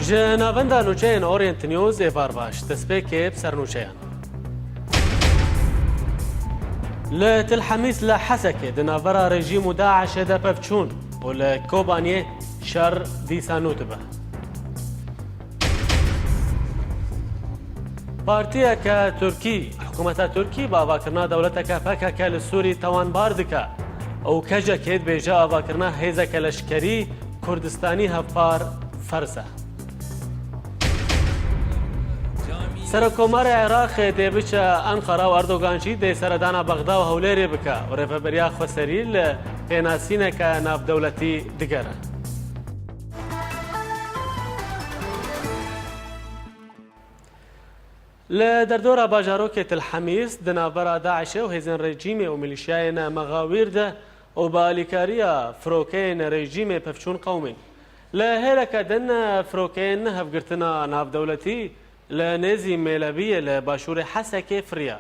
Ji navenda nûçeyên Orient News ê barbaş destpêkê sernûçeyan. Li Tilhemîs li Hesekê di navbera rejîm û Daişê de pevçûn û li Kobaniyê şer dîsa nû dibe. Partiyeke Tirkî, hikûmeta Tirkî bi avakirina dewleteke PKK li Sûrî tawanbar dike. Ew kecekê dibêje avakirina hêzeke leşkerî Kurdistanî hevpar ferz e. Serokkomarê Iraqê dê biçe Enqera û Erdogan jî dê seredana Bexda û Hewlêrê bike û rêveberiya Xweserî li pênasîneke navdewletî digere. Li derdora bajarokê Tilhemîs di navbera Daişê û hêzên rejîmê û milîşyayên Mexawîr de û bi alîkariya firokeyên rejîmê pevçûn qewmên. Li hêleke din firokeyên hevgirtina navdewletî li nêzî Mêlebiyê li başûrê Hesekê firiya.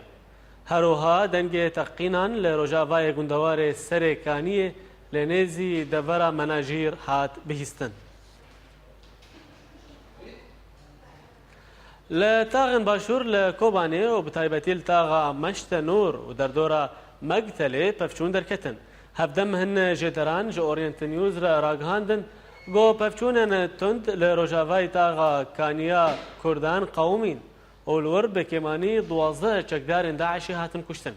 Herûha dengê teqînan li rojavayê gundewarê Serê Kaniyê li nêzî devera Menajîr hat bihîstin. Li taxên başûr li Kobanê û bi taybetî li taxa Meşte Nûr û derdora Megtelê pevçûn derketin. Hevdem hin jêderan ji Orient News re ragihandin got pevçûnên tund li rojavayê taxa Kaniya Kurdan qewmîn û li wir bi kêmanî 12 çekdarên Daişê hatin kuştin.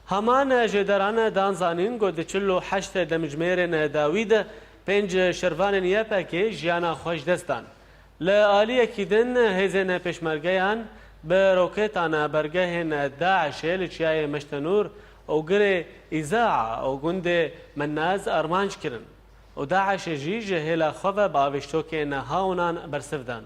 Heman jêderan dan zanîn got di 48 demijmêrên dawî de 5 şervanên YPG jiyana xwe ji dest dan. Li aliyekî din hêzên pêşmergeyan bi rokêtan bergehên Daişê li çiyayê Meşte Nûr û girê Îzaa û gundê Mennaz armanc kirin. û Daişê jî ji hêla xwe ve bi avêştokên hawnan bersiv dan.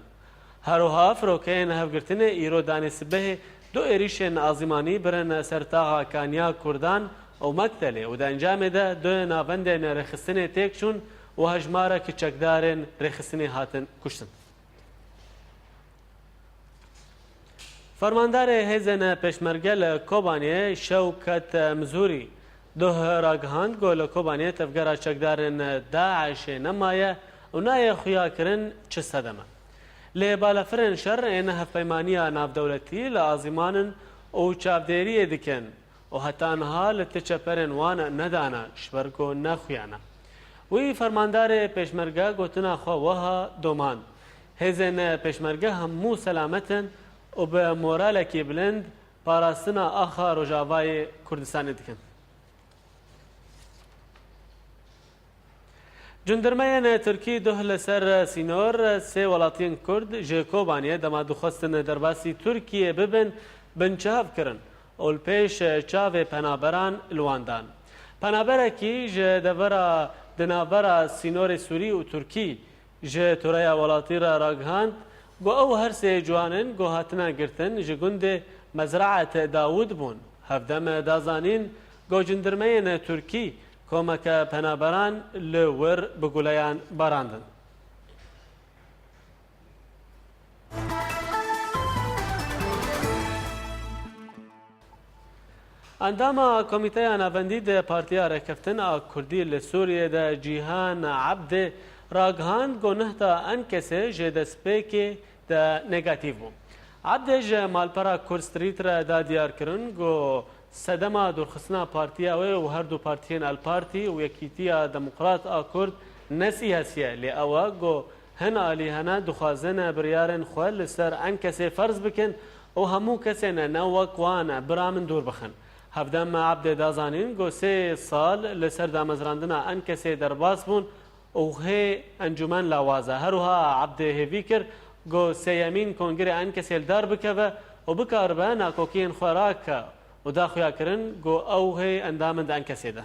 Herûha firokeyên hevgirtinê îro danê sibehê du êrişên azîmanî birin ser taxa Kaniya Kurdan û Megtelê û di encamê de du navendên rêxistinê têk çûn û hejmarek çekdarên rêxistinê hatin kuştin. Fermandarê hêzên pêşmerge li Kobaniyê Şewket Mizûrî duh ragihand got li Kobaniyê tevgera çekdarên Daişê nemaye û nayê xuyakirin çi sedeme. Lê balafirên şer ên hevpeymaniya navdewletî li azîmanin û çavdêriyê dikin û heta niha li ti çeperên wan nedane ji ber ku nexuyane. Wî fermandarê pêşmerge gotina xwe wiha domand. Hêzên pêşmerge hemû selametin û bi moralekî bilind parastina axa Rojavayê Kurdistanê dikin. Cindirmeyên Tirkî duh li ser sînor sê welatiyên Kurd ji Kobaniyê dema dixwestin derbasî Tirkiyê bibin binçav kirin û li pêş çavê penaberan li wan dan. Penaberekî ji devera di navbera sînorê Sûrî û Tirkî ji Tureya welatî re ragihand got ew her sê ciwanin got hatine girtin ji gundê Mezraet Dawûd bûn. Hevdem da zanîn got cindirmeyên Tirkî komeke penaberan li wir bi guleyan barandin. Endama Komîteya Navendî de Partiya Rêkeftin a Kurdî li Sûriyê de Cîhan Ebdê ragihand got nehta en kesê ji destpêkê de negatîv bû. Ebdê ji malpera Kurd Street re da diyarkirin got sedema durxistina partiya wê û her du partiyên Alpartî û Yekîtiya Demokrat a Kurd nesî hesiye lê ew got hin alî hene dixwazin biryarên xwe li ser en kesê ferz bikin û hemû kesên ne wek wan biramin dûr bixin. Hevdem Ebdê da zanîn got 3 sal li ser damezrandina en kesê derbas bûn û hê encûmen lawaze. Herûha Ebdê hêvî kir got sêyemîn kongirê en kesê li dar bikeve û bikaribe nakokiyên xwe rake û da xuyakirin got ew hê endamin di en kesê de.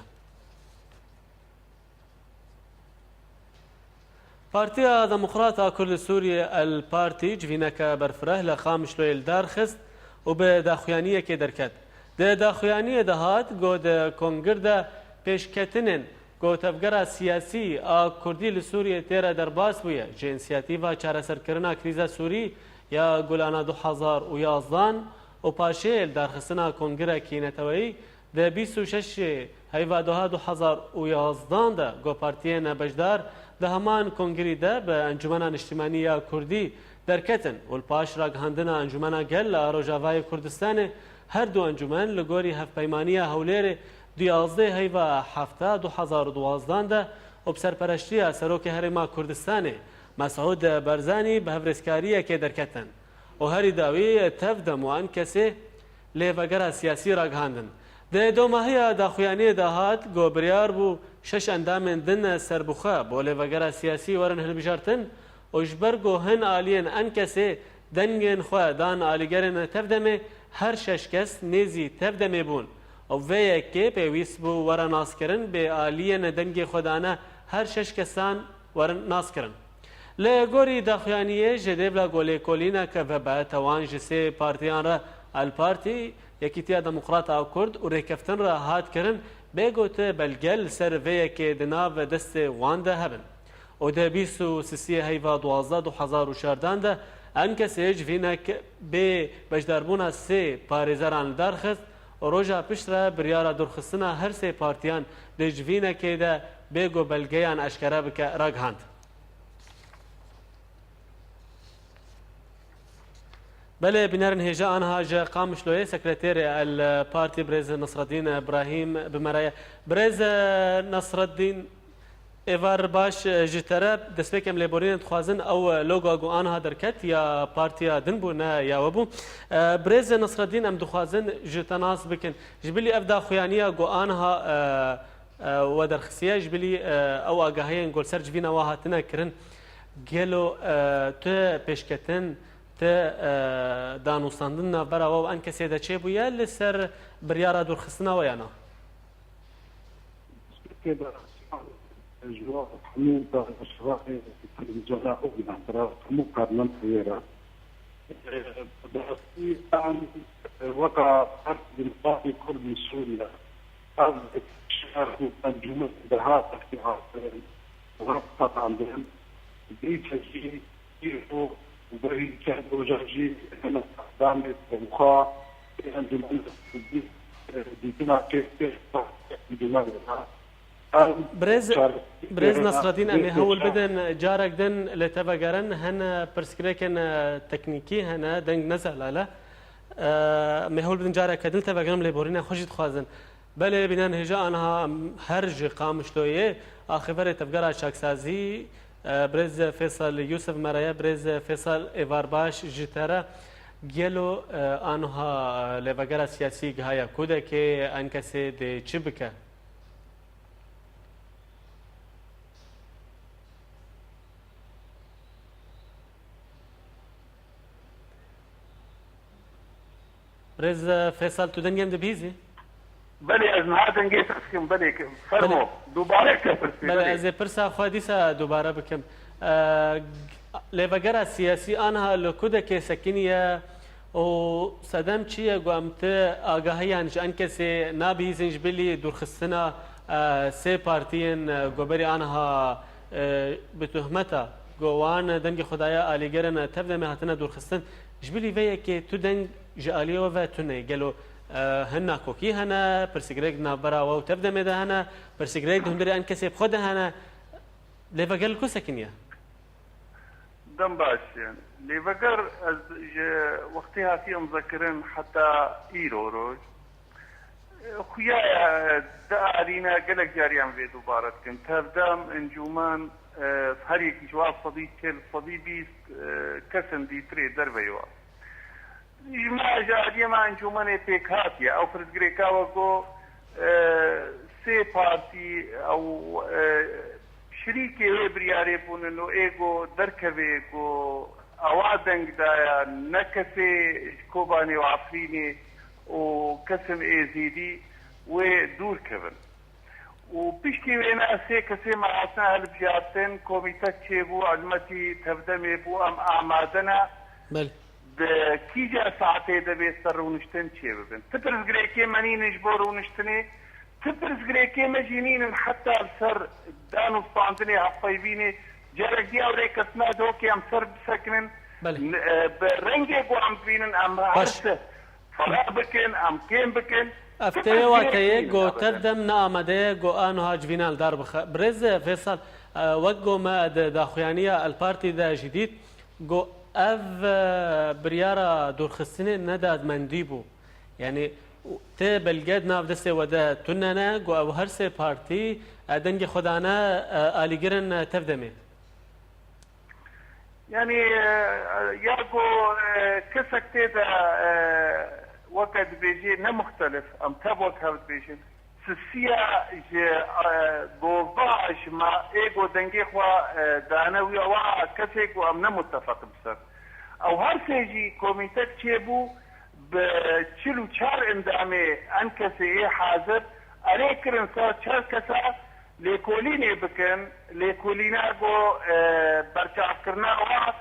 Partiya Demokrat a Kurd li Sûriyê El Partî civîneke berfireh li Xamişloyê li dar xist û bi daxuyaniyekê derket. Di daxuyaniyê de hat got di kongir de pêşketinên got tevgera siyasî a Kurdî li Sûriyê tê re derbas bûye ji înisiyatîva çareserkirina krîza Sûrî ya Gulana 2011 û paşê li darxistina kongirekî neteweyî di 26 heyva 2011 de got partiyên bejdar ده همان کنگری ده به انجمن نیشتیمانی کردی درکتن و الپاش راگهاندن انجمن گل روجاوای کردستان هر دو انجمن لگوری هفپیمانی هولیر 11 هیوا هفته 2012 ده و بسرپرشتی سروک هرما کردستان مسعود برزانی به هفرسکاریه که درکتن و هری داوی تفدم و انکسی لیوگر سیاسی راگهاندن ده دو ماهی داخویانی دهات گوبریار بو 6 اندام دن سربخه بو لیوگر سیاسی ورن هلبجارتن و اجبرگو هن آلین انکسی دنگن خواه دان آلیگرن تفدمه هر 6 کس نیزی تفدمه بون و وی که پیویس بو ورن ناس کرن به آلین دنگ خودانه هر 6 کسان ورن ناس کرن لگوری داخویانیه جدیبلا گولی کولینا که و توان جسه پارتیان را الپارتی یکیتیا دموکرات او کرد و ریکفتن را هات کرن بگوت بلگل سر وی که دناو دست وانده هبن و ده 23 هیوا 12 2014 ده انکسی جوینک به بجداربونا سه پارێزەران دارخست و روژا پشت را بریارا درخستنا هر سه پارتیان ده جوینک ده بگو بلگیان اشکره بکه راگهاند. بله بنارن هجا آنها جا قامش لوی سکرتیر الپارتی برز نصر الدین ابراهیم بمرایا برز نصر الدین ایوار باش جتره دسپیکم لیبورین خوازن او لوگو گو آنها درکت یا پارتیا دن بو نه یا وبو برز نصر الدین ام دخوازن جتناس بکن جبلی افدا خویانیا گو آنها و درخسیه جبلی او آگاهی گل سر جوینا واهاتنا کرن گلو تو پیشکتن ته دانوستاندن نافبرا و ان کسی ده چه بویا لسر بریارا درخستنا و یا نه؟ جواب حمود الأشراف في الجزائر وبالأطراف مقارنة كبيرة. برأسي عن وقع حرب بالقاضي كل من سوريا. هذا الشهر الجمهور دهات في عاصر وغرفت عندهم بيتجي يرفو وبري كان وجاجي أنا دامت ومخا عندما دينا كيف دينا برز نصر الدین امی هول بدن جارک دن لتفاجرن هن پرسکریکن تکنیکی هن دنگ نزل لا امی هول بدن جارک دن تفاجرن لیبورین خوشید خوازن بله بینن هجا آنها هرج قامش لویه آخر تفجر شاکسازی برز فیصل یوسف مرایا برز فیصل ایوارباش جتره گلو آنها لیباگر سیاسی گهایا کوده که انکسی ده چی بکه برز فیصل تو دنگم دبیزی؟ بله از نه دنگی پرسکم بله فرمو دوباره که پرسی بله از پرسا خودیسا دوباره بکم لیوگر سیاسی آنها لکوده که سکنیه و صدم چیه گوامت آگاهی هنج انکسی نابیزنج بلی درخستنا سه پارتین گوبری آنها بتهمتا گوان دنگ خدایا آلیگرن تبدأ مهاتنا درخستن جبلی ویه که تو دنگ جالیه و تونه گلو هنا کوکی هنا پرسیگریک نابرا و تبدأ مده هنا پرسیگریک دهندری انکسی بخوده هنا لیوگر کو سکنیه دم باش يعني ليفقر وقتها في مذكرين حتى ايرو روج خويا دارينا قالك جاري عم بيدو بارت كنت هردام انجومان هريك جواب صديبي كسن دي تري دربيوا ما جاري ما انجومان بيك هاتيا او فرزغريكا وكو سي بارتي او شریکی بریاره بوننو ایگو درکوی گو اوادنگ دایا نکسی کوبانی و عفرینی و کسم ایزیدی و دور کبن و پیشتی وینا سی کسی معاسنا هلبجاتن کومیتا چه بو علمتی تبدمی بو ام اعمادنا بله کی جا ساعته دبی سر رونشتن چه ببن تپرز گریکی منی نجبور رونشتنی تبرز غريكي مجينين حتى السر دانو سبانتني هفايبيني جارك او ريكتنا دوكي ام سر بسكنن برنجي قو ام بينن ام هرسه فلا بكن ام كين بكن افتي واتي قو تردم نامده قو انو هاجفينال دار بخ برز فيصل وقو ما داخوانية البارتي دا جديد جو اف بريارة دور خستني نداد منديبو يعني ته بلگد ناف دسته وده تننا گو او هر سه پارتی دنگ خدانا آلیگرن تفدمه يعني ياكو كسك تيدا وقت بيجي نمختلف ام تبوك هاوت بيجي سسيا بوفاش ما ايجو دنگي خوا دانوي وا كسيك وام نمتفق بسر او هر سيجي كوميتك تشيبو بچلو چار اندامه انكسي حاضر اريكرن صار چار كسا ليكوليني بكن ليكولينا جو برچاف کرنا وا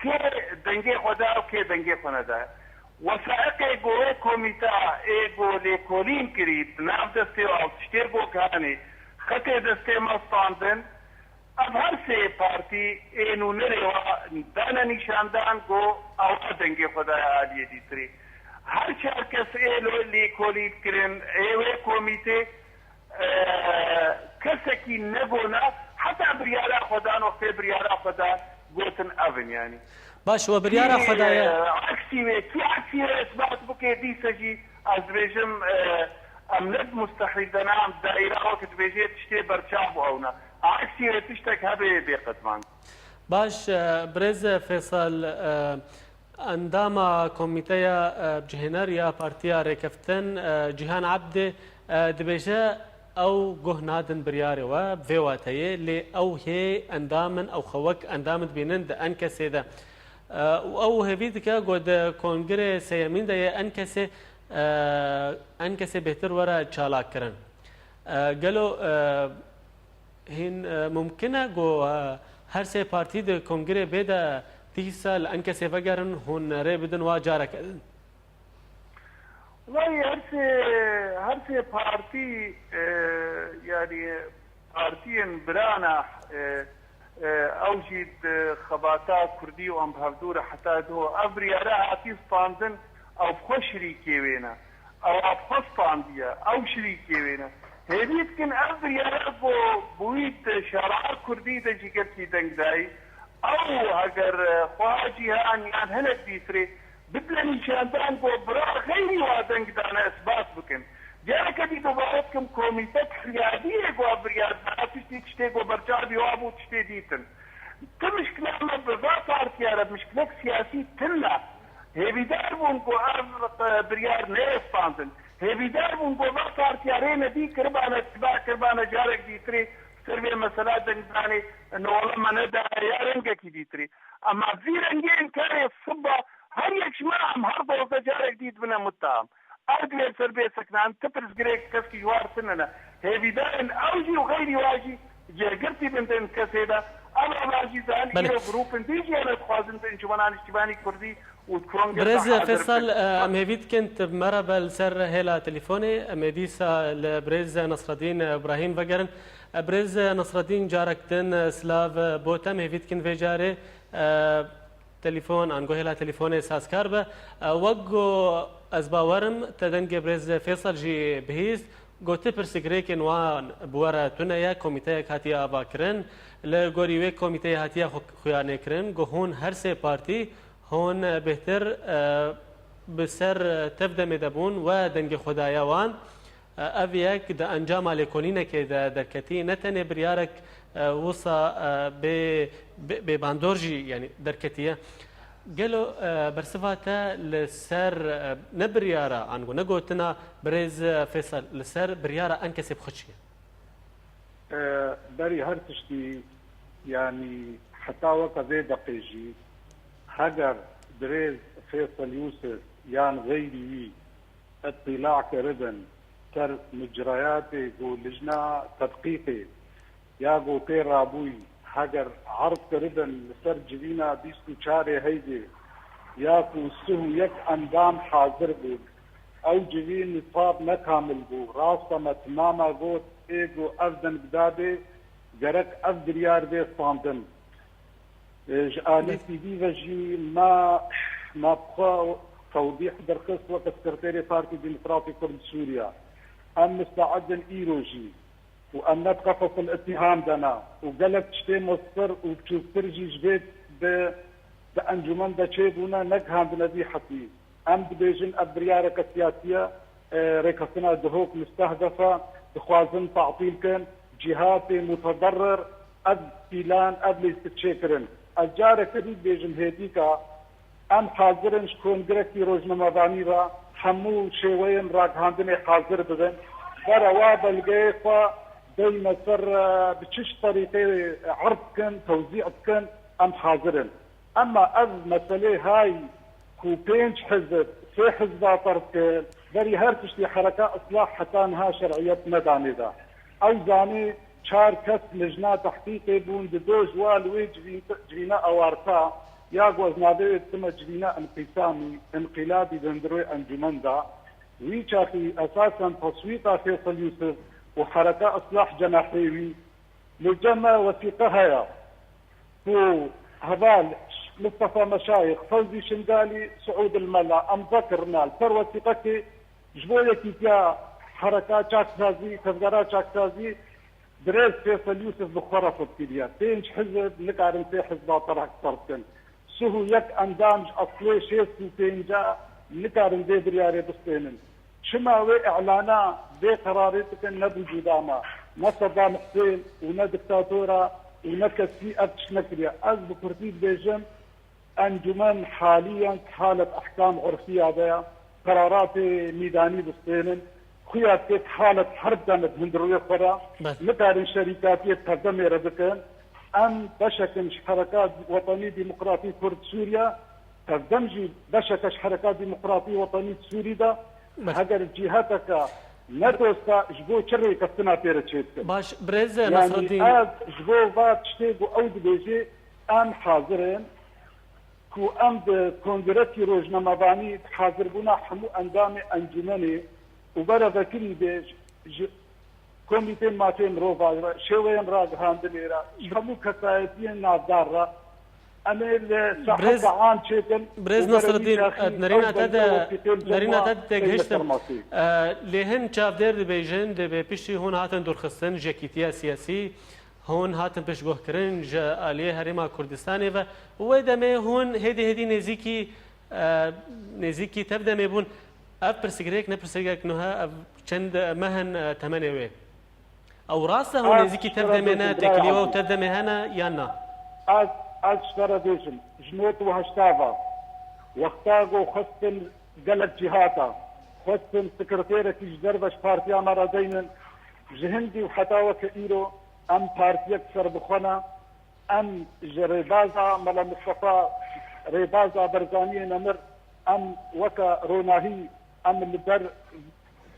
كي دنگي خدا وكي دنگي خندا وثائق جو كوميتا ايجو ليكولين كريت نام دستي او تشتيبو كاني خطي دستي مستاندن اب هر سه پارتی اینو نروا دانا نشاندان جو او دنگي خدا عالی دي تري هر چار کس ایلو ليكولين کرن ايوه كوميتي كسكي نبونا حتى بريالا خدان وقت بريالا خدان قوتن أفن يعني باش وبريالا خدايا عكسي كي عكسي إثبات بكي دي سجي أزبيجم أملد مستحيل دنام دائرة وقت بيجي تشتي برشاب وأونا عكسي تشتك هبه بيقدمان باش برز فيصل اندام كوميتيا بجهنر يا بارتيا ريكفتن جيهان عبد دبيجه او گهنادن بریاره و بواتیه لی او هی اندامن او خوک اندامن بینند انکسه ده او هفید که گود کنگره سیمین ده انکسه بهتر ورا چالاک کرن گلو هین ممکنه گو هر سه پارتی ده کنگره بیده 30 سال انکسه وگرن هون ری بدن و جاره کردن والله هرسي بارتي يعني بارتين برانا اوجد خباتا كردي وام بهدور حتى دو ابري راها في سباندن او بخشريكي وينا او ابخصانديا او شريكي وينا هديت كن ابري رابو بويت شرع كردي دجي قلتي دنگداي او اگر خواجي هان يعني هلك بيسري بدلني شاندان بو برا غيري وادنك دانا اثبات بكن جارك دي دوبارتكم كوميتات حيادية جو برياد تشتي تشتي جو برجابي وابو تشتي ديتن كمشكلة ما بذات عارتي عرب مشكلة سياسي تلا هي بيداربون جو برياد نيس باندن هي بيداربون جو ذات عارتي عرينا دي كربانا اتباع كربانا جارك دي تري سربيا مسألة دنجداني انه والله ما ندى يارنجك دي تري اما في رنجين كان الصبا هر یک شما هم هر دوزه جارك ديد بنا متهم أرجل سربي سكنان تبرز جريك كسكي جوار سننا هيفيدان أوجي وغيري واجي جرقرتي بنتين كسيدا أنا واجي زاني إيرو جروب انتيجي أنا تخوازن تنشوانان اشتباني كردي وتكون برز فيصل أم هيفيد كنت مرة السر هلا تليفوني أم هيديسا لبرز نصر الدين إبراهيم وقرن برز نصر الدين جاركتن سلاف بوتم هيفيد كن في جاري تليفون انگو هلا تليفون اساس كاربه وقو ازباورم تدنگ برز فيصل جي بهيز گو تپر سگریکن وان بورا تونیا کمیته هاتیا باکرن لگوریوی کمیته هاتیا خویانه کرن گو هون هر سه پارتی هون بهتر بسر تفدم دبون و دنگ خدایا وان اویک د انجام لیکولینه که درکتی نتنه بریارک وصا بباندورجي يعني دركتيه قالوا برسفاتا لسر نبريارا عنقو نقوتنا بريز فيصل لسر بريارا انكسب خشيه بري هرتشتي يعني حتى وقت زي دقيجي هجر بريز فيصل يوسف يعني غيري اطلاع كردن كر مجريات لجنة تدقيقي ياغو تير رابوي هاجر عرض كردن لسر جبينا بيستو چاري هيدي ياكو سهو يك اندام حاضر بود او جبين نصاب نكامل بو راسا ما تماما قوت ايغو افدن بدادي جرك افدر يار بي صاندن آليتي دي وجي ما بخوا توضيح درخص وقت سكرتيري بارتي ديمقراطي كرد سوريا ام مستعدن ايروجي وأن قفص الاتهام دنا وقالت شتي مصر وبشوف ترجي جبيت بأنجمان دا شيبونا نقهام بنبي حتي أم بيجن أبريارك السياسية ريكسنا دهوك مستهدفة بخوازن تعطيل كان جهات متضرر أب فيلان أب ليستشكرن الجارة كدي بيجن هيديكا أم حاضرن شكون قرأتي روجنا مبانيرا حمو شوين راك هاندني حاضر بدن بروا بالقيفة بين سر بتشش طريقة عرض كان توزيع كان أم حاضرن أما مسألة هاي كوبينش حزب في حزب طرف بري هرتشتي حركة إصلاح حتى انها شرعية مداني ذا أو زاني شار كس لجنة تحقيقي بون بدو جوال وي جرينا أوارتا ياغوز نادي تم جرينا انقسامي انقلابي دندروي أنجمان ذا ويشاخي أساسا تصويتا فيصل يوسف وحركة إصلاح جناحيوي لجمع وثيقها هو هذا مصطفى مشايخ فوزي شندالي سعود الملا ام ذكرنا الثروه ثقتي جبويتي يا حركات شاكتازي تذكرات شاكتازي دريس فيصل يوسف بخرف الكليات تينش حزب نقارن في حزب طرح كترتن سهو يك اندامج اصلي شيء تينجا نقارن دي برياري بستينن شماوي اعلانا دي قراراتك نبو جداما نصدام حسين ونا دكتاتورة ونكسي أبتش نكريا أز بكرتي بيجم أنجمان حاليا حالة أحكام عرفية بها قرارات ميداني بستينن خياتك حالة حرب دامت هندروية خورا مقارن شركاتية تقدم ربكن أم بشكل حركات وطني ديمقراطي كرد سوريا تقدمجي بشكل حركات ديمقراطي وطني سوري دا هجر جهاتك ندوستا جبو شري كستنا بيرتشيت باش بريز نصر الدين يعني جبو بات شتيغو أود بيجي أم حاضرين كو ام كونغرسي روجنا مباني حاضر بنا حمو اندام انجمني وبرا ذكري بيج كوميتين ماتين روفا شوين راج هاندليرا حمو كتايتين نادارا انا صاحب عام شيتن بريز نصر الدين نرينا تد تجهشتم لهن شاف دير بيجن دي بيشي هون هاتن دور خصن جاكيتيا سياسي هون هاتن پشگوه کرن جا آلیه هرما کردستانی و ویدمه هون هدی نزیکی تبدمه بون اف پرسگریک نه پرسگریک نها چند مهن تمنوه او راسته هون نزیکی تبدمه نه تکلیوه و تبدمه هنا یا نه از شتر دیشن جنوت و هشتاوا وقتاگو خستن قلق جهاتا خستن سكرتيرة جدربش بارتيا مرا دينن جهندي وحتاوة كئيرو ام بارتيك سربخونا ام ريبازا ملا مصطفى ريبازا برزانية نمر ام وكا روناهي ام البر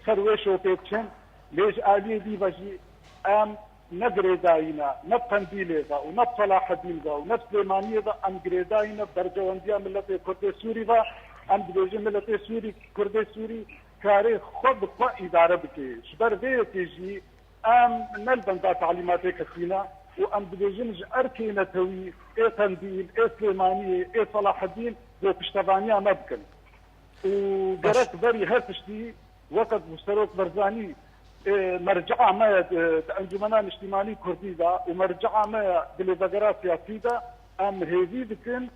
سرويشو تيتشن ليش آلية دي بجي ام نقريداينا نبقنديليزا ونبصلاح الدين ونبسليمانية ام قريداينا برجوانديا ملتي كردي سوري با ام دلوجي ملتي سوري كردي سوري كاري خود خوا إدارة بكي شبر بيتي جي ام نلبن دا تعليماتي كثيرة وام بدوجنج اركينا توي اي تنبيل اي سليمانية اي صلاح الدين ذو بشتبانيا مبكن وقرأت بري هاتشتي وقت مستروك برزاني مرجعة ما انجمنان اجتماعي كردي دا ومرجعة ما بالبقرات سياسي دا ام هيدي بكن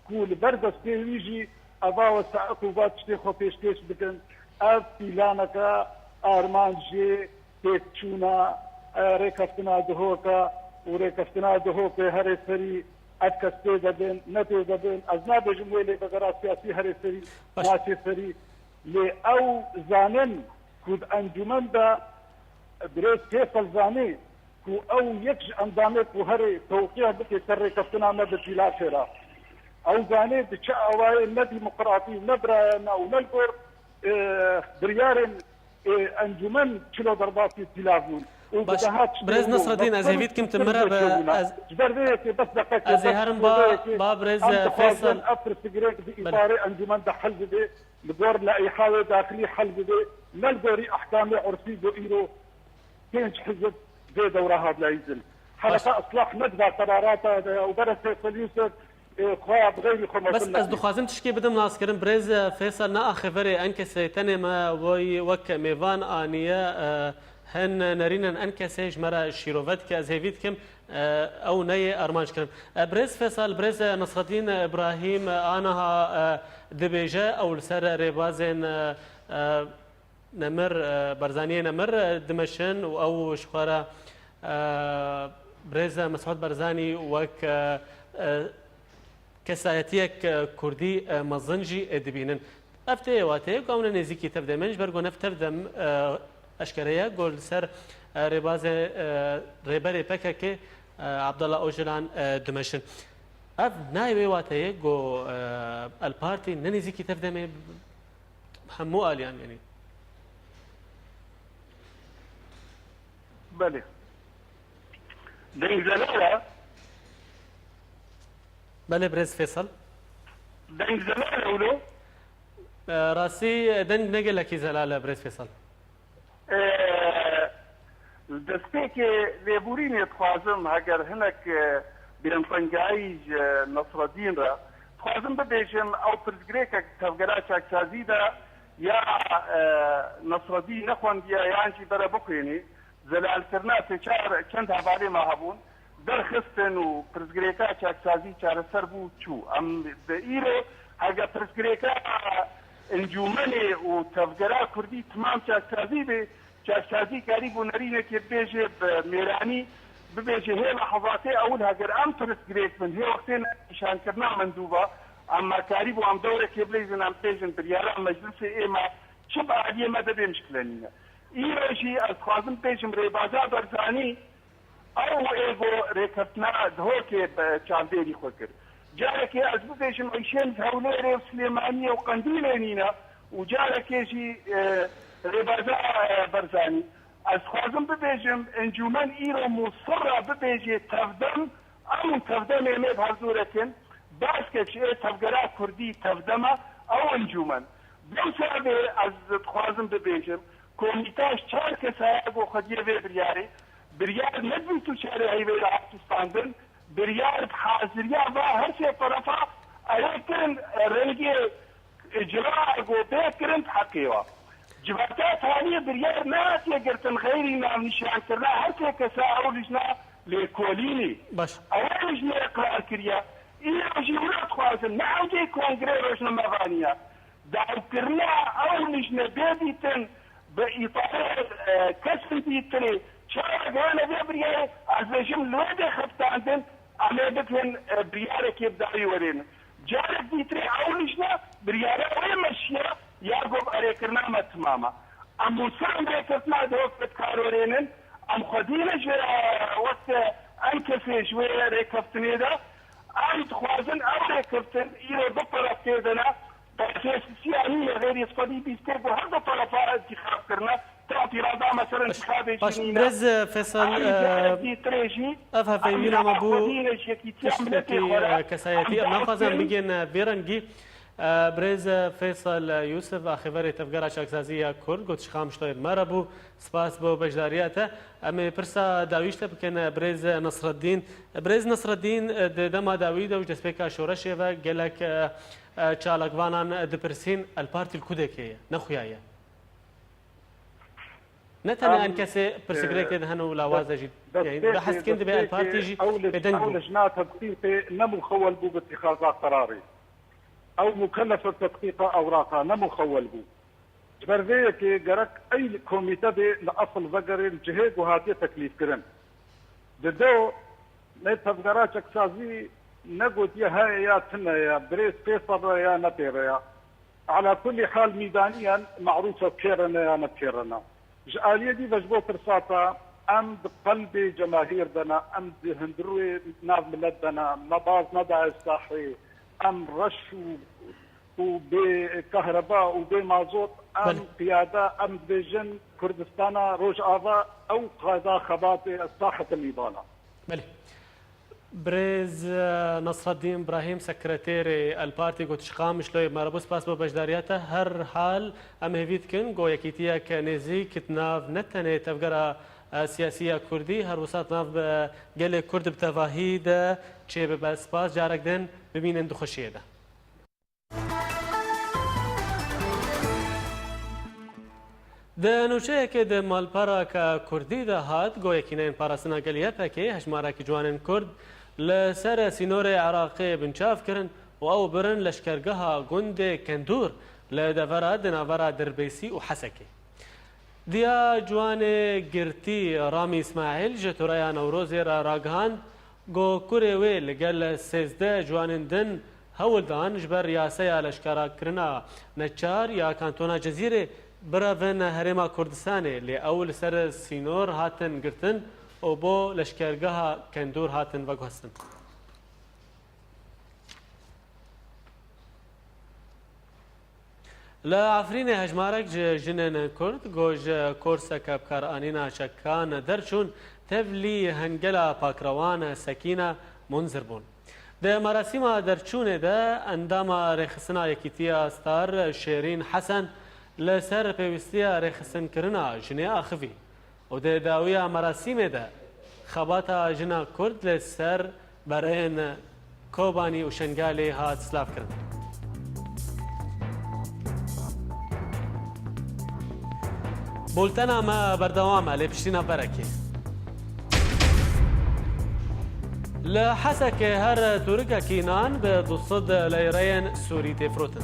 كول بردس بيجي ابا وساقو بات شتي خو بيشتيش بكن اف بلانكا ارمانجي تيتشونا ريكفتنا دهوكا وريكفتنا دهوكا هري سري اتكستي دبن نتي دبن ازناب جمهوري بقرات سياسي هري سري ماشي سري لي او زانن كود انجمن دا بريس فيصل زاني كو او يكش اندامك وهري توقيع بكي سري كفتنا مدى الآخرة او زاني بتشا اواي ندي ديمقراطي نبرانا ونلقر بريارن انجمن كيلو ضربات التلافون برز نصر الدين از هيفيد كم تمرة بس دقيقة از هرم با برز فيصل افر سجريك بإطار انجمن ده حل بده لدور لا إحاوة داخلي حل بده نلقوري احكام عرفي دو ايرو كينش حزب زي دورة هاد لا يزل حركة اصلاح ندفع قراراتها وبرز فيصل يوسف بس از دخوازم تشكي بدم ناسكرن بريز فيصل نا اخفري انكس تنما وي وك ميفان انيا هن نرينا انكسج مرا شيروفت كازهيفيت كم او ني ارمانش كم بريز فيصل بريز نصر الدين ابراهيم انها دبيجه او سر ريبازن نمر برزانيه نمر دمشن او شخوره بريز مسعود برزاني وك كسایتیک کردی مزنجی ادبینن افته واته قانون نزیکی تبدأ منج برگو نفت تبدأ اشکریا گل سر رباز ربری پکه که عبدالله اوجلان دمشن اف نایب واته جو البارتي نزیکی تبدأ همو آلیان يعني بله دنگزلاله بله بريز فيصل دنگ زلاله ولو راسي دنگ نقل لك زلاله بريز فيصل دستيك ليبورين يتخوازم هاگر هناك بينفنجايج نصر الدين را تخوازم ببيجم او برزگريك تفقرات شازيدا يا نصر الدين نخوان بيا يانجي برا بقيني زلال كرنات شعر كنت هبالي ما هبون درخستن و پرزگریکا چاکسازی چاره سر بود چو ام ایرو هاگا پرزگریکا انجومنی و تفگرا کردی تمام چاکسازی به چاکسازی کاری بو نرینه که بیجه میرانی ببیجه هی لحظاتی اول هاگر ام پرزگریک من هی وقتین نشان کرنا مندوبا اما کاری بو ام دوره که بلیزن ام پیجن بریالا مجلس ایما چب عادیه مدبه مشکلانیه ایرو جی از خوازم پیجن ریبازا برزانی او ایگو ریکتنا دهوکی چاندیری خود کرد جارکی از بودشم عیشین هولیری و سلیمانی و قندیلینینا و جارکی جی ریبازا برزانی از خوازم ببیجم انجومن ایرو مصر ببیجی تفدم امون تفدم امید حضورتن باز که چه تفگرا کردی تفدم او انجومن بسابه از خوازم ببیجم کمیتاش چار کسایگو خدیه بریاری بريار نجم تشاري هيبي راستاندن بريار بحاضريا با هر شيء طرفا ايكن رنجي اجراء جو بكرن حقيوا جبتات هذه بريار ناس يقرتن غيري نام نشان كرنا هر شيء كساعه لجنا لكوليني باش اول لجنا اقرار كريا ايه جيرات خوازن نعم جي كونغريروش نمغانيا دعو كرنا او لجنا بيبيتن باطار كسن بيتري شارك انا بيبريا عزيزم لوده خفتاندن عميدتهن بريارة كيف داري ورين جارك ديتري اولشنا بريارة وين مشيا ياقوب اريكرنا ما تماما ام مسلم ريكرتنا دوك بتكارورينن ام خدينا وقت انكسي شوية ريكفتني دا ام تخوازن او ريكفتن ايرو بطرف كيدنا تأسيس سيانية غير يصفدي بيستيقو هذا طرفاء انتخاب كرنا باش برز فيصل افها فينا مبو تشتكي كسايتي ما خازن بيجن بيرنجي برز فيصل يوسف اخباري تفقرا شاكسازية كل قلت شخام شطير مربو سباس بو بجدارياته امي برسا داويشته بكن برز نصر الدين دما داويده وجسبيكا شورشيفا قالك چالکوانان دپرسین البارتی الکودکیه نخویایه نتنه ان کسی پرسیگریک دهنو لوازه جد يعني بحس كنت بقى البارتي جي بدنجو او لجنات تدقيق نمو خول بو باتخاذات قراري او مكلفه تدقيق اوراقها نمو خول بو جبرذيكي جرك اي كوميتا دي لاصل فقر الجهاد وهذه تكليف كرن ددو نتفقرات اكسازي نقول يا هاي يا تنا يا بريس فيصل يا نبير يا على كل حال ميدانيا معروفه بكيرنا يا نبيرنا جاليه دي بجبو ترساتا ام بقلب جماهير دنا ام هندروي ناف ملدنا مباز ندع الصاحي ام رش وبكهرباء وبمازوت ام قياده ام بجن كردستان روج افا او قاده خبات ساحه الميدان. ملي بريز نصر الدين ابراهيم سكرتيري البارتي قلت شقام شلوي مربوس باس بجدارياته هر حال ام هيفيت كن جو يكيتيا كنزي كتناف نتنه تفقرا سياسيه كردي هر وسط ناف قال كرد بتفاهيد تشي بس باس جارك دن ببين دخشيه ده د نوچەیەکێ د مالپەرە کە کوردی دەهات گۆیەکینەیەن پاراستنا گەلیەپەکێ هەژمارەکی جوانên کورد لەسەر سینۆرê Iraqê binçavkirin û ew birin leşkergeha gundê Kendûr li devera di navbera Dirbêsî û Hesekê. Diya ciwanê girtî Ramî İsmaîl ji Toreya Newrozê re ragihand got kurê wê li gel 13 ciwanên din hewl dan ji ber yaseya leşkerakirina neçar ya kantona Cezîrê birevin Herêma Kurdistanê lê ew li ser sînor hatin girtin û bo leşkergeha Kendûr hatin veguhestin. Li Efrînê hejmarek ji jinên Kurd got ji korseke bikaranîna çekan derçûn tevlî hengela pakrewan Sekîne munzir bûn. Di merasîma derçûnê de endama rêxistina Yekîtiya Star Şêrîn Hesen li ser pêwîstiya rêxisînkirina jinê axivî û di dawiya merasîmê de xebata jina Kurd li ser bereyên Kobanî û Şengalê hat slavkirin. Bultena me berdewam e lê piştîna berekê. Li Hesekê her tûrikekî nan bi 200 leyreyên Sûrî têfirotin.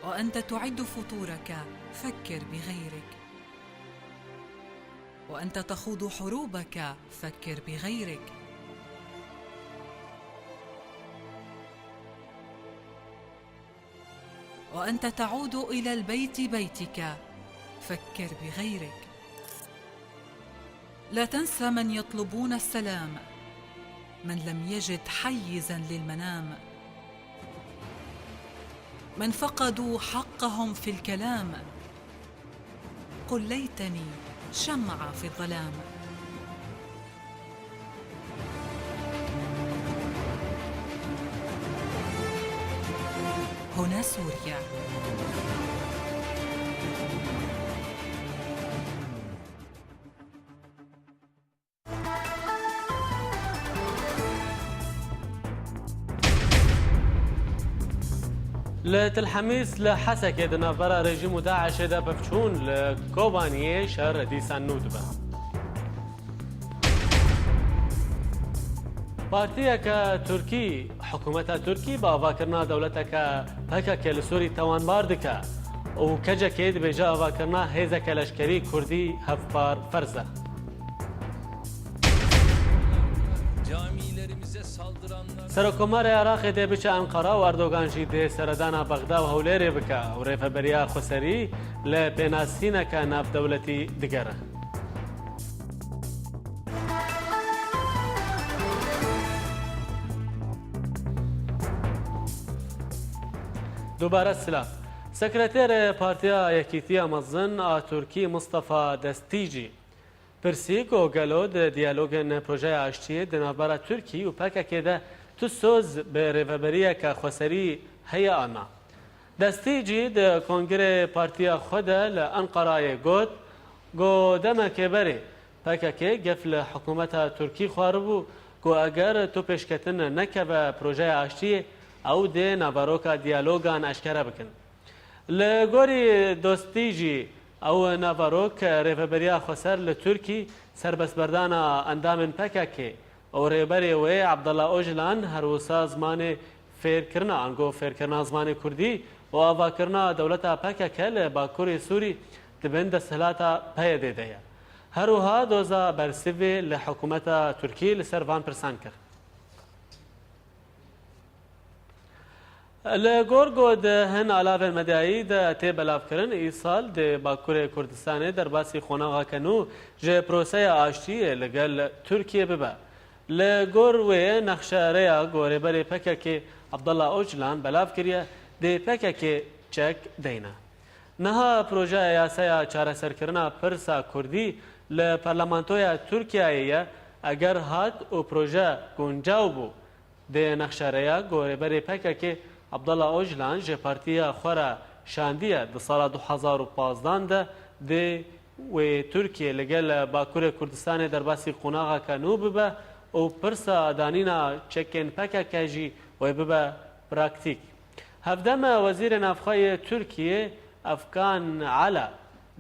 وأنت تعد فطورك فكر بغيرك، وأنت تخوض حروبك فكر بغيرك، وأنت تعود إلى البيت بيتك فكر بغيرك. لا تنسى من يطلبون السلام، من لم يجد حيزاً للمنام، من فقدوا حقهم في الكلام. قل ليتني شمعة في الظلام. هنا سوريا. لتلحميس لحسكة دنافرا رژیم داعش دا بفچون لكوبانية شهر ديسان نودبا. بارتيك تركي حكومة تركي بافاكرنا دولتك هكا لسوري توان باردك وكجا كيد بجا افاكرنا هيزا كلاشكري كردي هفبار فرزة. سرکومار عراق ده بچه انقره و اردوغان جی ده سردانا بغدا و هولێرێ بکە و ڕێفەبەریا خوسەری لە پێناسینەکە ناودەوڵەتی دیگەرە. دووبارە سلاف سەکرەتێر پارتیا یەکیتیە مەزن ئاتورکی مستەفا دەستیجی پرسیک و گەلۆ دیالۆگن پرۆژەیە ئاشتیە دنابەرە تورکی و پەکەکێدە تو سوز به ریفبریه که خسری هی آنا دستیجی د کنگره پارتیا خود لانقره گو دمه که بری پکه که گفل حکومت ترکی خواربو گو اگر تو پیشکتن نکه به پروژه آشتی او ده نواروکا دیالوگان اشکره بکن لگوری دستیجی او نواروک ریفبریه خسر لترکی سربسبردان اندامن پکه که او ریبری و عبدالله اوجلان هر وسا زمان فیرکرنا انگو فیرکرنا زمان کردی و آواکرنا دولتا پاکه کل باکوری سوری دبند سهلاتا پیده ده هر وها دوزا برسیوی لحکومت ترکی لسر وان پرسان کرد. لگورگو ده هن علاوه مدعی ده تی بلاف کرن ایسال ده باکور کردستان در باسی خوناغا کنو جه پروسه آشتی لگل ترکیه ببه. لگوروی نخشاره گوره بری پکه که عبدالله اوجلان بلاف کریه ده پکه که چک دینه. نها پروژه یاسای چاره سرکرنا پرسا کردی لپارلمانتوی ترکیه اگر هات و پروژه گنجاو بو ده نخشاره گوره بری پکه که عبدالله اوجلان جه پارتیا خورا شاندیه ده سال 2015 ده و ترکیه لگل باکور کردستان در باسی قناغا کنو ببه و پرسا دانینا چکن پکه کجی و ببه پراکتیک. هفدم وزیر نافخای ترکیه افکان علا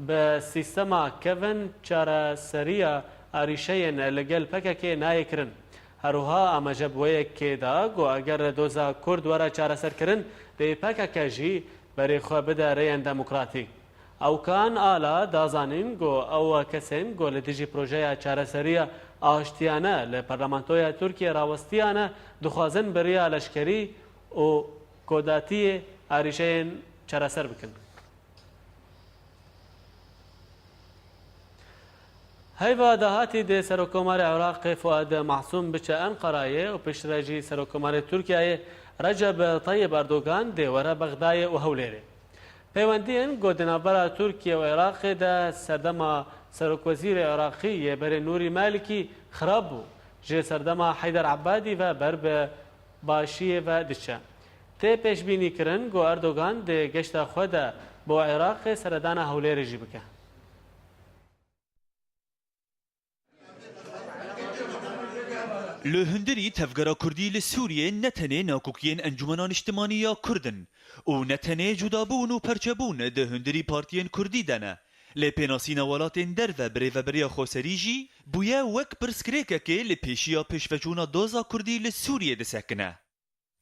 به سیستما کون چاره سریه آریشین لگل پکه که نای کرن. هروها اما جبوه که دا گو اگر دوزا کرد ورا چاره سر کرن ده پکه کجی بری خواه بده ریان دموکراتی. او کان آلا دازانین گو او کسین گو لدیجی پروژه چاره سریه آشتیانه لپارلمانتوی ترکیه راوستیانه دخوازن بریا لشکری و کوداتی آریشین چاره سر بکن. هیوا دهاتی ده سرکومار عراق فؤاد محسوم بچه انقرایه و پشتراجی سرکومار ترکیه رجب طیب اردوغان ده ورا بغدای و هولیره. پیوندین گودنابرا ترکیه و عراق ده سردما سرکوزیر عراقی بر نوری مالکی خراب بو. جه سردما حیدر عبادی و برب باشیه و دچه. تی پیش بینی کرن گو اردوغان ده گشت خود با عراق سردان هولیره جی بکه. لهندری تفگرا کردی لسوریه نتنه ناکوکین انجمنان اجتماعی کردن و نتنه جدابون و پرچبون ده هندری پارتین کردی دانه لپناسین ولاتین در و بری و بریا خوسریجی بویا وک پرسکریکه که لپیشیا پیشوچونا دوزا کردی لسوریه دسکنه.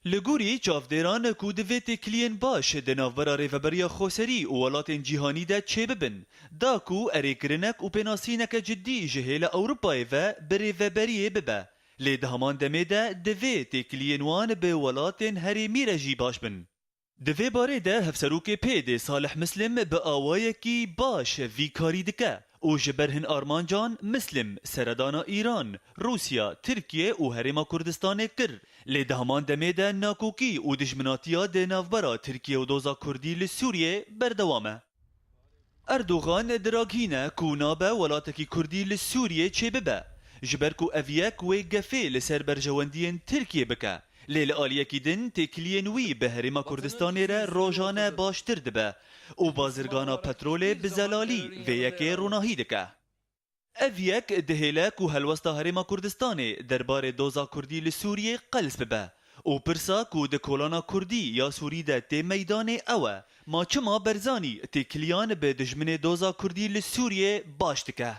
لگوری چافدران کو دویت کلین باش دناورا ری و بریا خوسری و ولاتین جیهانی ده چه ببن دا کو اریکرنک و پناسینک جدی جهیل اوروپای و بری و بریه ببه لی دهمان دمه ده دوی تکلینوان به ولاتین هریمی رجی باش بن. دوی باره ده هفسروک پید صالح مسلم به آوائه کی باش وی کاری دکه او جبرهن آرمان جان مسلم سردانا ایران، روسیا، ترکیه و هریما کردستان کر لی دهمان دمه ده ناکوکی و دجمناتیا ده نافبرا ترکیه و دوزا کردی لسوریه بردوامه. اردوغان دراغینه کو نابه ولاتکی کردی لسوریه چه ببه جبرکو اویاک و گفه لسر برجواندین ترکیه بکه لیل آلیکی دن تکلین وی به هریما کردستانی را روزانه باشتر دبه و بازرگانا پترول بزلالی و یکی روناهی دکه. اویاک دهیلک و هلوستا هریما کردستانی دربار دوزا کردی لسوریه قلس ببه و پرسا کو دکولانا کردی یا سوری ده تی میدان اوه ما چما برزانی تکلیان به دجمن دوزا کردی لسوریه باش دکه.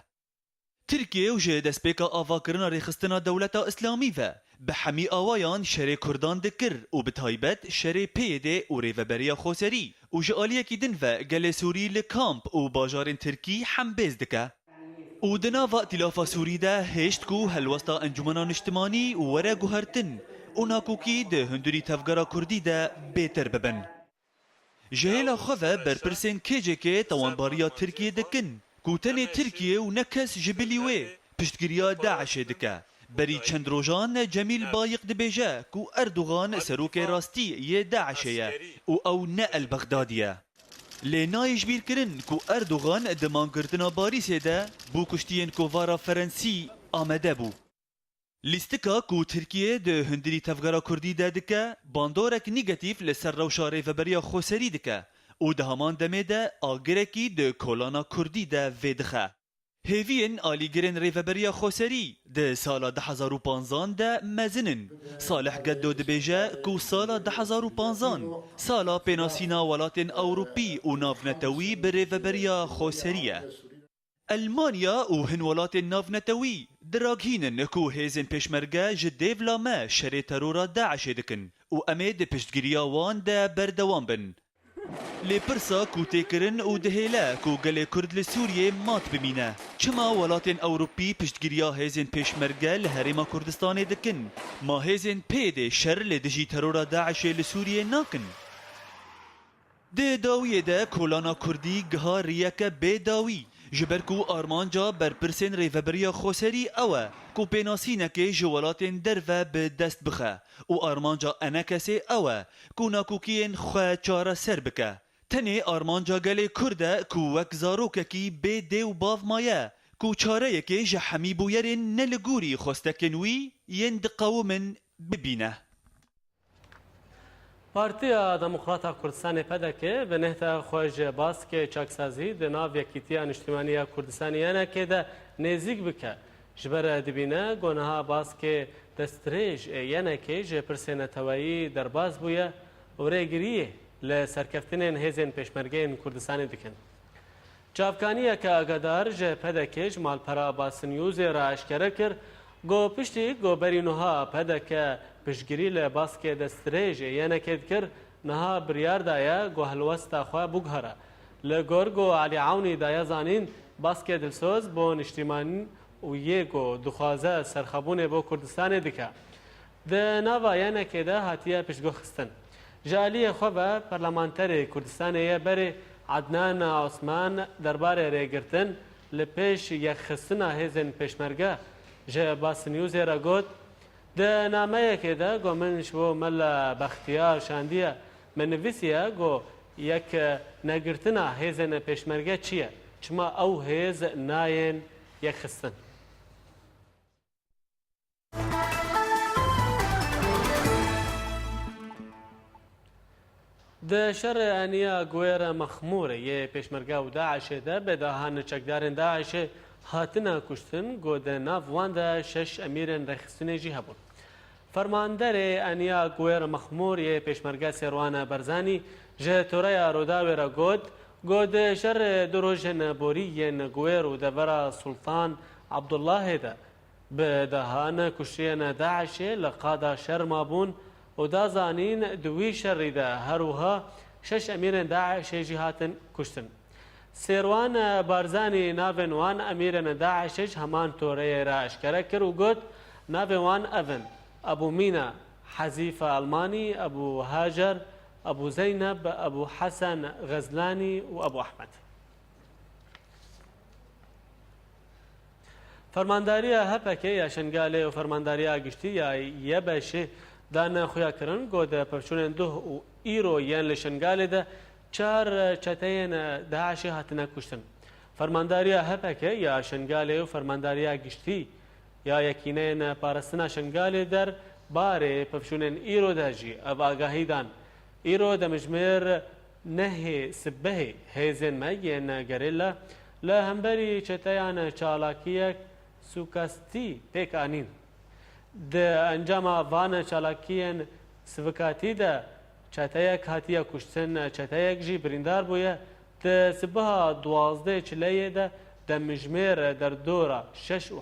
ترکیه و جه دسپیکا آوا کرنا ریخستنا دولتا اسلامی و به حمی آوایان شری کردان دکر و به تایبت شری پیده و ریوبریا خوسری و جه آلیه کی دن و گل سوری لکامپ و باجارین ترکی هم بیز دکه. و دناوا اتلافا سوری ده هشت کو هلوستا انجمنان اجتماعی و ورا گوهرتن و ناکوکی ده هندوری تفگرا کردی ده بیتر ببن. جهیلا خواه برپرسین کجه که توانباریا ترکیه دکن کوتن ترکیه و نکس جبلیوه پشتگیریا داعش دکه بری چند روزان جمیل بایق دبیجه کو اردوغان سروک راستی یه داعشه او نه البغدادیه لی نایش بیر کرن کو اردوغان دمان کردنا باریسه ده بو کشتین کووارا فرنسی آمده بو. لیستکا کو ترکیه ده هندری تفگرا کردی ده دکه باندورک نیگتیف لسر روشاره و بریا خوسری دکه او ده همان دمه ده آگرکی ده کولانا کردی ده ویدخه. هیوین آلیگرین ریوبریا خوسری ده سالا 2015 ده مزنن. صالح گدو ده بیجه کو سالا 2015 سالا پیناسینا ولاتین اوروپی و نافنتوی به ریوبریا خوسریه. المانیا و هن ولاتین نافنتوی دراغینن کو هیزن پشمرگه جدیو لامه شری ترورا داعش دکن و امید پشتگیریا وان ده بردوان بن. لێ پرسا کو تێکردن û dihêle ku gelê Kurd li Sûriyê mat bimîne. Çima welatên Ewropî piştgiriya hêzên pêşmerge li Herêma Kurdistanê dikin? Ma hêzên pêdê şer lê dijî terora Daişê li Sûriyê nakin? Dê dawiyê de kolana Kurdî giha riyeke bêdawî ji ber ku armanca berpirsên rêveberiya Xweserî ew e ku pênasînekê ji welatên derve bi dest bixe û armanca enekesê ew e ku nakokiyên xwe çareser bike. Tenê armanca gelê Kurd e ku wek zarokekî bê dê û bav maye ku çareyekê ji hemî bûyerên ne li gorî xwestekên wî yên diqewimin bibîne. Partiya Demokrata Kurdistanê pedeke bi nehta xwe ji baskê çaksazî di nav Yekîtiya Niştimaniya Kurdistanê yenekê de nêzik bike. Ji ber dibîne gonaha baskê destdirêj ê yenekê ji pirsê neteweyî derbas bûye û rêgiriyê li serkeftinên hêzên pêşmergeyên Kurdistanê dikin. Çavkaniyeke agadar ji pedekê ji malpera Abbas Newsê re eşkere kir got piştî goberî niha pedeke piştgirî li baskê destdirêj ê yenekê dikir niha biryar daye got helwesta xwe biguhere. Li gor got Alî Ewnî daye zanîn baskê dilsoz bo niştimanî û yê got dixwaze serxebûnê bo Kurdistanê dike. Di nava yenekê de hatiye piştgihxistin. Ji aliyê xwe ve Parlamenterê Kurdistanê ye berê Adnan Osman derbarê rêgirtin li pêş yekxistina hêzên pêşmerge ji Abbas Newsê re got di nameyekê de got min ji bo Mela Bextiyar şandiye min nivîsiye got yek negirtina hêzên pêşmerge çi ye? Çima ew hêz nayên yekxistin. Di şerê eniya Guêra Mexmûrê yê pêşmerge û Daişê de bêdahan çekdarên Daişê hatine kuştin got di nav wan de 6 emîrên rêxistinê jî hebûn. Fermanderê eniya Guêra Mexmûr yê pêşmerge Sêrwan Barzanî ji toreya Rodawê re got di şerê du rojên borî yên Guêr û devera Sultan Abdullahê de bêdahan kuşiyên Daişê li qada şer mabûn û da zanîn di wî şerî de her wiha 6 emîrên Daişê jî hatin kuştin. Sêrwan Barzanî navên wan emîrên Daişê ji heman toreyê re eşkere kir û got navên wan ev in: Ebu Mîna Hezîfe Almanî, Ebu Hacer, Ebu Zeyneb, Ebu Hesen Ghezlanî û Ebu Ahmed. Fermandariya HPK ya Şengalê û fermandariya giştî ya Yebeşê dane xuya kirin got di pevçûnên duh û îro yên li Şengalê de 4 çeteyên Daişê hatine kuştin. Fermandariya HPK ya Şengalê û fermandariya giştî ya yekîneyên parastina Şengalê der barê pevçûnên îro de jî ev agahî dan. Îro demijmêr nehê sibehê hêzên me yên gerilla li hemberî çeteyan çalakiyek sukastî pêk anîn. Di encama van çalakiyên sivikatî de çeteyek hatiye kuştin, çeteyek jî birîndar bûye. Di sibiha 12 çileyê de demijmêr derdora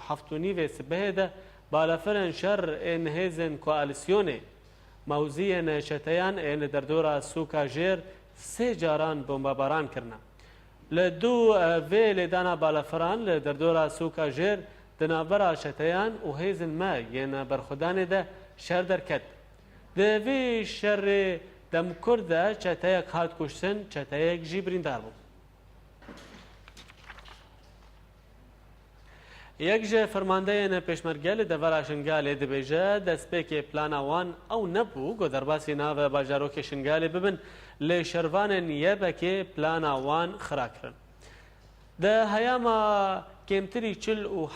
6 û 7 sibehê de balafirên şer ên hêzên koalîsyonê mewziyên çeteyan ên li derdora sûka jêr 3 caran bombebaran kirine. Li du vê lêdana balafiran li derdora sûka jêr di navbera çeteyan û hêzên me yên berxwedanê de şer derket. Di vê şerê demkur de çeteyek hat kuştin, çeteyek jî birîndar bû. Yek ji fermandeyên pêşmerge li devera Şingalê dibêje destpêkê plana wan ew nebû got derbasî nava bajarokê Şingalê bibin lê şervanên Yebekê plana wan xira kirin. Di heyama kêmtirî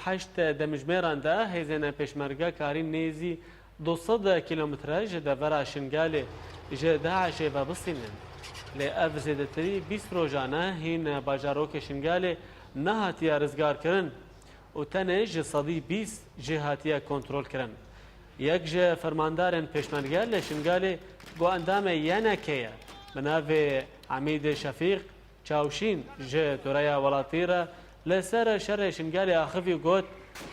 48 demijmêran de hêzên pêşmerge karîn nêzî 200 kilometre ji devera Şingalê ji Daişê vebistînin. Lê ev zêdetirî 20 rojane hîn bajarokê Şingalê nehatiye rizgar kirin û tenê ji sedî 20 jê hatiye kontrol kirin. Yek ji fermandarên pêşmerge li Şingalê got endamê yenekê ye bi navê Emîd Şefîq Çawşîn ji toreya welatî re li ser şerê Şingalê axivî got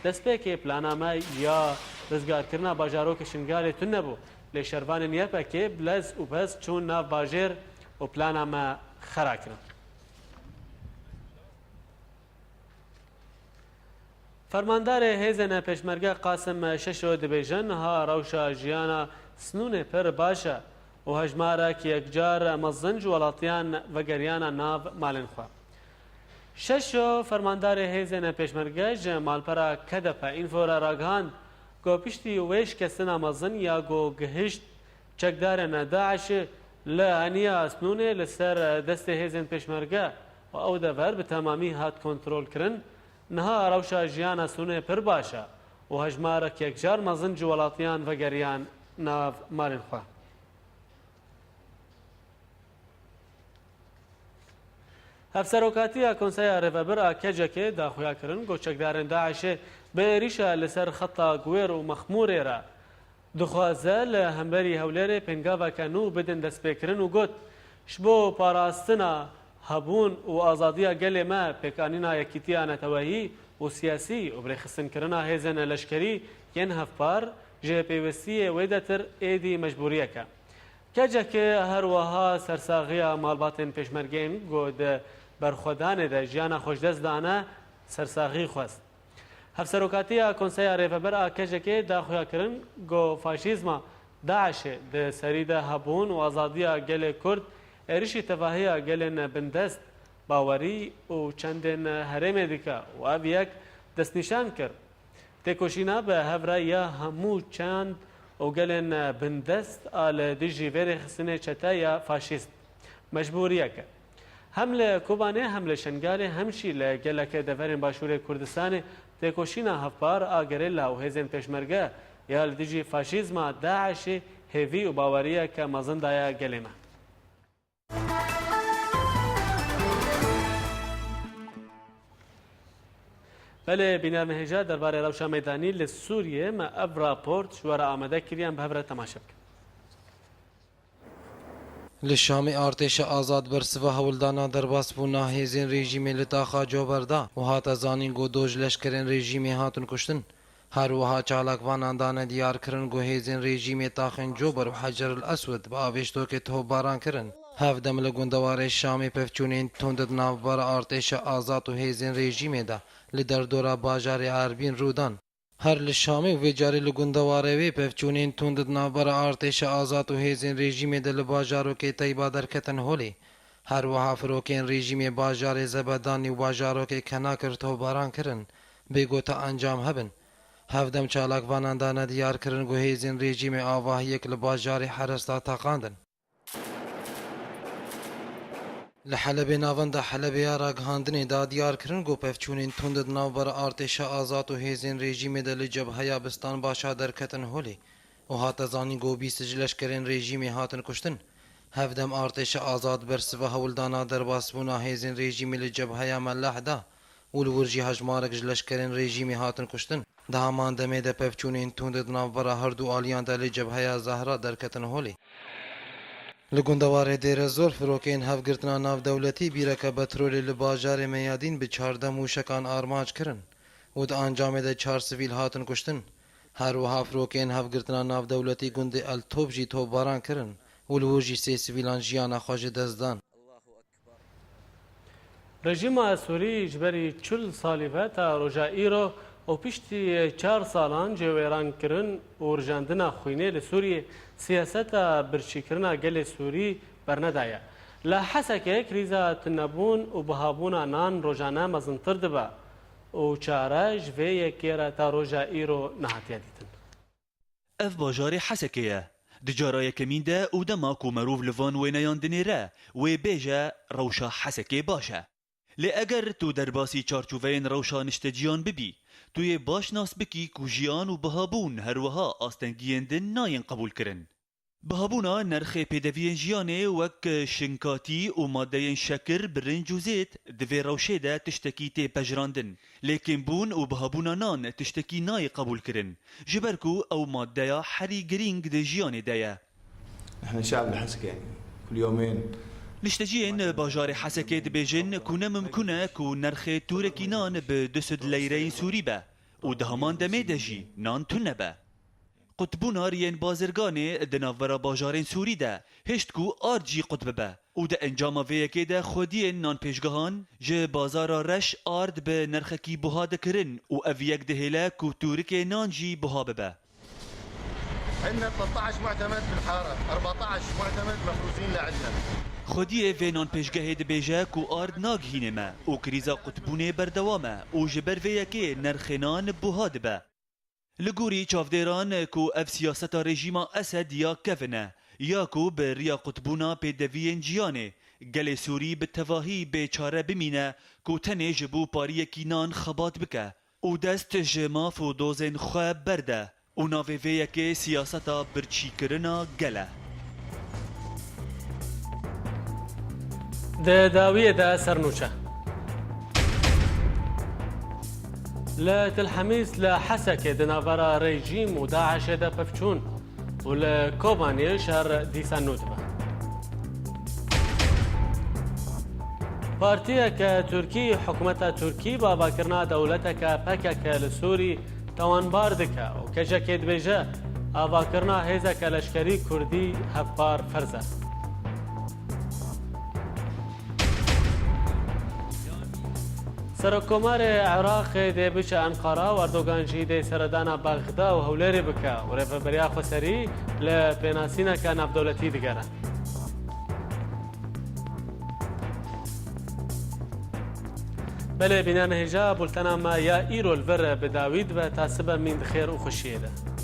destpêkê plana me ya rizgarkirina bajarokê Şingalê tune nebû lê şervanên Yepekê bilez û bez çûn nav bajêr و پلانا ما خراکرن. فرماندار هێزن پێشمەرگە قاسم شەشۆ دەبێژن ها ڕەوشە ژیانە سنوونێ پڕ باشە و هەژمارە یەکجار مەزنج وڵاتیان vegeriana ناو مالên xwe. شەشۆ فەرماندارê hêzên pêşmerge ji malpera Kedepê înfora ragihand got piştî wêşkestina mezin ya got gihîşt çekdarên Daişê li heniya snûnê li ser destê hêzên pêşmerge û ew dever bi temamî hat kontrolkirin. Niha rewşa jiyana snûnê pir baş e û hejmarek yekjar mezin ji welatiyan vegeriyan nav malên xwe. Hevserokatiya Konseya Rêvebir a Kecekê daxuya kirin got çekdarên Daişê bi êrîşa li ser xeta guêr û mexmûrê re dixwaze li hemberî Hewlêrê pêngaveke nû bidin destpêkirin û got ji bo parastina hebûn û azadiya gelê me pêkanîna yekîtiya netewehî û siyasî û birêxistinekirina hêzên leşkerî yên hevpar ji pêwîstiyê wê de tir êdî mecbûriyek e. Kecekê her wiha sersaxiya malbatên pêşmergeyên got di berxwedanê de jiyana xweşdest dane sersaxî xwest. Hevserokatiya Konseya Rêvebir a Kecekê daxuya kirin got faşîzma Daişê di serî de hebûn û azadiya gelê Kurd êrişî tevahiya gelên bindest bawerî û çendên herêmê dike û ev yek destnîşan kir. Têkoşîna bi hevra ya hemû çend û gelên bindest a li dijî vêrê xistinê çete ya faşîst. Mecbûriyek e. Hem li Kobanê hem li Şengalê hem jî li geleke deverên Başûrê Kurdistanê têkoşîna hevpar a gerîlla û hêzên pêşmerge ya li dijî faşîzma Daişê hêvî û baweriyeke mezin daye gelê me. Belê bînavêhêja derbarê rewşa meydanî li Sûriyê me ev raport ji were amade kiriyan bi hev re temaşe bikin. Li Şamê artêşa azad bersiva hewildana derbasbûna hêzên rejîmê li taxa Coberda û hate zanîn got doj leşkerên rejîmê hatin kuştin. Her wiha çalakvanan dane diyar kirin got hêzên rejîmê taxên Cober û Heceril Eswed bi avêştokê tovbaran kirin. Hev dem li gundewarê Şamê pevçûnên tund di navbera artêşa azad û hêzên rejîmê de li derdora bajarê Erbîn rûdan. Her li Şamê û vê carî li gundewarê wê pevçûnên tund di navbera artêşa azad û hêzên rejîmê de li bajarokê Teyba derketin holê. Her wiha firokên rejîmê bajarê Zebedanî û bajarokê Kenakir tovbaran kirin. Bêgota encam hebin. Hev dem çalakvanan dane diyar kirin got hêzên rejîmê avahiyek li bajarê Heresta teqandin. Li Helebê navenda Helebêya ragihandinê da diyar kirin got pevçûnên tund di navbera artêşa azad û hêzên rejîmê de li cebheya Bistan Başa derketin holê û hate zanîn got bîst ji leşkerên rejîmê hatin kuştin. Hev dem artêşa azad bersiva hewildana derbasbûna hêzên rejîmê li cebheya Melleh da û li wir jî hejmarek ji leşkerên rejîmê hatin kuştin. Di heman demê de pevçûnên tund di navbera her du aliyan de li cebheya Zehra derketin holê. Li gundewarê Dêre Zor firokên hevgirtina navdewletî bîreke petrolê li bajarê Meyadîn bi 14 mûşekan armanc kirin û di encamê de 4 sivîl hatin kuştin. Her wiha firokên hevgirtina navdewletî gundê Eltop jî tovbaran kirin û li wir jî 3 sivîlan jiyana xwe ji dest dan. Rejîma Sûrî ji berî 40 salî ve ta roja îro û piştî 4 salan cêwêrankirin û rijandina xwînê li Sûriyê siyaseta birçîkirina gelê Sûrî bernedaye. Li Hesekê krîza tunebûn û bihabûna nan rojane mezintir dibe û çare ji vê yekê re ta roja îro nehatiye dîtin. Ev bajarê Hesekê ye. Di cara yekemîn de û dema ku merov li van wêneyan dinê re wê bêje rewşa Hesekê baş e. Lê eger tu derbasî çarçûveyên rewşa nişteciyan bibî, tu yê baş nas bikî ku jiyan û bihabûn her wiha astengiyên din nayên qebûl kirin. Bihabûna nerxê pêdeviyên jiyanê wek şinkatî û maddeyên şekir, birinc û zêt di vê rewşê de tiştekî tê pejirandin. Lê kêmbûn û bihabûna nan tiştekî nayê qebûl kirin. Ji ber ku ew maddeya herî girîng di jiyanê de ye. احنا شعب الحسكة كل يومين Lişteciyên bajarê Hesekê dibêjin ku nemimkûn e ku nerxê tûrekî nan bi 200 leyreyên Sûrî be û di heman demê de jî nan tune be. قطبونا ريان بازرگانه دنافورا باجارين سوري ده هشتكو آرجي قطب به او ده انجام ویکی ده خودین نان پیشگهان جه بازارا رش آرد به نرخکی بها دکرن و اویک دهیله کو تورک نان جی بها ببه. عندنا 13 معتمد بالحارة 14 معتمد مفروزين لعندنا. خودیه و نان پیشگه دبیجه کو آرد ناگهینه ما او کریزا قطبونه بردوامه او جبر ویکی نرخنان بها دبه. لگوری چافدیران کو اف سیاستا رژیما اسد یا کفنه یا کو به ریا قطبونا پیدوین جیانه گل سوری به تواهی به چاره بمینه کو تنه جبو پاری کینان خبات بکه او دست جماف و دوزن خواه برده او ناویویه که سیاستا برچی کرنا گله ده داویه ده سرنوچه لتلحميس لحسكة دنافرا ريجيم وداعش دا بفچون ولكوباني شهر ديسان نوتبا بارتيا تركي حكومة تركي بابا كرنا دولتك بكك لسوري توان باردك وكجاكيد بيجا بابا كرنا هيزك لشكري كردي هفبار فرزة سرکومار عراق دی بچ انقره و اردوغان جی دی سردانا بغدا و هولری بکا و رفبریا خسری لپناسینا که نفدولتی دیگره بله بینان هجا بولتنا ما یا ایرو الور بداوید و تاسبه من خیر و خوشیه ده